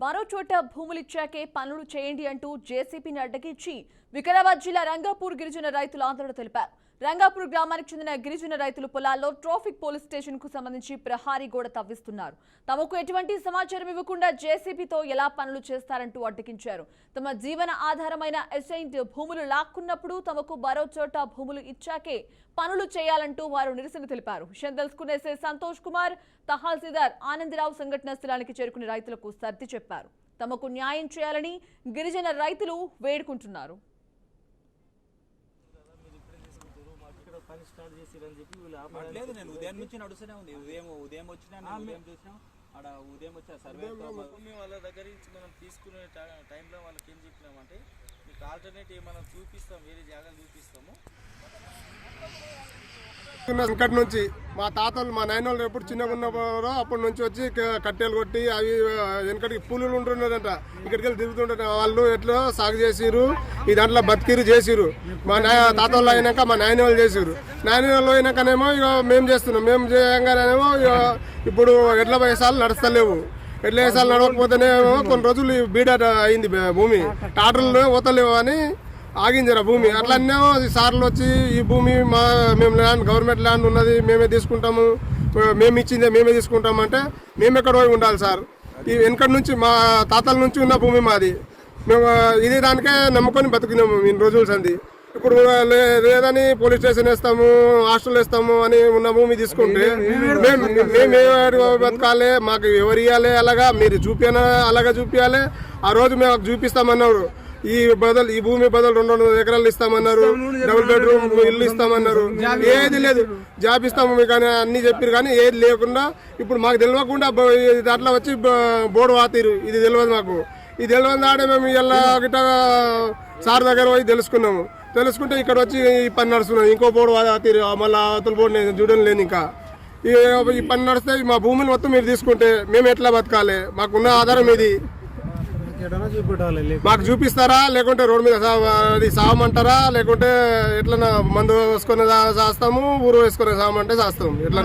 మరో చోట భూములిచ్చాకే పనులు చేయండి అంటూ జేసీబీని అడ్డగించి వికారాబాద్ జిల్లా రంగాపూర్ గిరిజన రైతులు ఆందోళన తెలిపారు. రంగాపూర్ గ్రామానికి చెందిన గిరిజన రైతులు పొలాల్లో ట్రాఫిక్ పోలీస్ స్టేషన్ కు సంబంధించి ప్రహారీ గోడ తవ్విస్తున్నారు. తమకు ఎటువంటి సమాచారం ఇవ్వకుండా జేసీబీతో ఎలా పనులు చేస్తారంటూ అడ్డగించారు. తమ జీవన ఆధారమైన అసైన్డ్ భూములు లాక్కున్నప్పుడు తమకు మరో చోట భూములు ఇచ్చాకే పనులు చేయాలంటూ వారు నిరసన తెలిపారు. విషయం తెలుసుకునే సంతోష్ కుమార్, తహసీల్దార్ ఆనందరావు సంఘటన స్థలానికి చేరుకుని రైతులకు సర్ది చెప్పారు. తమకు న్యాయం చేయాలని గిరిజన రైతులు వేడుకుంటున్నారు. పని స్టార్ట్ చేసిరని చెప్పి లేదు. నేను ఉదయం నుంచి నడుస్తూనే ఉంది. ఉదయం వచ్చినా ఉదయం చూసినా ఆడ ఉదయం వచ్చా సర్వే భూమి వాళ్ళ దగ్గర నుంచి మనం తీసుకునే టైంలో వాళ్ళకి ఏం చెప్పినామంటే మీకు ఆల్టర్నేటివ్ మనం చూపిస్తాం, వేరే జాగాలు చూపిస్తాము. సంకట్ నుంచి మా తాతలు మా నాయనోళ్ళు ఎప్పుడు చిన్నగా ఉన్నప్పుడు అప్పటి నుంచి వచ్చి కట్టెలు కొట్టి అవి వెనకటికి పూలులు ఉంటున్నారంట, ఇక్కడికి వెళ్ళి తిరుగుతుంటారు. వాళ్ళు ఎట్లా సాగు చేసిరు, ఈ దాంట్లో బతికిరు చేసిరు. మా తాతలు అయినాక మా నాయన వాళ్ళు చేసిరు. నాయన వాళ్ళు అయినాకనేమో ఇక మేము చేస్తున్నాం. మేము చేయగానేమో ఇక ఇప్పుడు ఎడ్ల వయసాలు నడుస్తలేవు. ఎడ్ల వయసాలు నడవకపోతేనేమో కొన్ని రోజులు బీడ అయింది భూమి, టాటర్లు పోతలేవు అని ఆగించరా భూమి. అట్లనే సార్లు వచ్చి ఈ భూమి మేము ల్యాండ్ గవర్నమెంట్ ల్యాండ్ ఉన్నది, మేమే తీసుకుంటాము, మేము ఇచ్చిందే మేమే తీసుకుంటాము అంటే మేము ఎక్కడ పోయి ఉండాలి సార్? ఈ వెనకటి నుంచి మా తాతల నుంచి ఉన్న భూమి మాది. మేము ఇది దానికే నమ్ముకొని బతికినాము ఇన్ని రోజులు సంది. ఇప్పుడు లేదని పోలీస్ స్టేషన్ వేస్తాము, హాస్టల్ వేస్తాము అని ఉన్న భూమి తీసుకుంటే మేము బతకాలి, మాకు ఎవరు ఇవ్వాలి? అలాగా మీరు చూపినా అలాగా చూపించాలి. ఆ రోజు మేము చూపిస్తామన్నారు. ఈ భూమి బదులు 200 ఎకరాలు ఇస్తామన్నారు, డబుల్ బెడ్రూమ్ ఇల్లు ఇస్తామన్నారు. ఏది లేదు, జాబ్ ఇస్తాము మీకు అని అన్ని చెప్పారు. కానీ ఏది లేకుండా ఇప్పుడు మాకు తెలియకుండా దాంట్లో వచ్చి బోర్డు వాతీరు. ఇది తెలియదు మాకు. ఇది తెలియదు ఆడే మేము ఇలా గిట్ట సార్ దగ్గర పోయి తెలుసుకుంటే ఇక్కడ వచ్చి ఈ పని నడుస్తున్నాం. ఇంకో బోర్డు వాతీరు, మళ్ళీ అవతల బోర్డు నేను చూడడం లేదు. ఇంకా ఈ పని నడిస్తే మా భూమిని మొత్తం మీరు తీసుకుంటే మేము ఎట్లా బతకాలి? మాకున్న ఆధారం ఇది. మాకు చూపిస్తారా? లేకుంటే రోడ్డు మీద సాగమంటారా? లేకుంటే ఎట్లా మందు వేసుకొని చేస్తాము, ఊరు వేసుకొని సాగమంటే చేస్తాము. ఎట్లా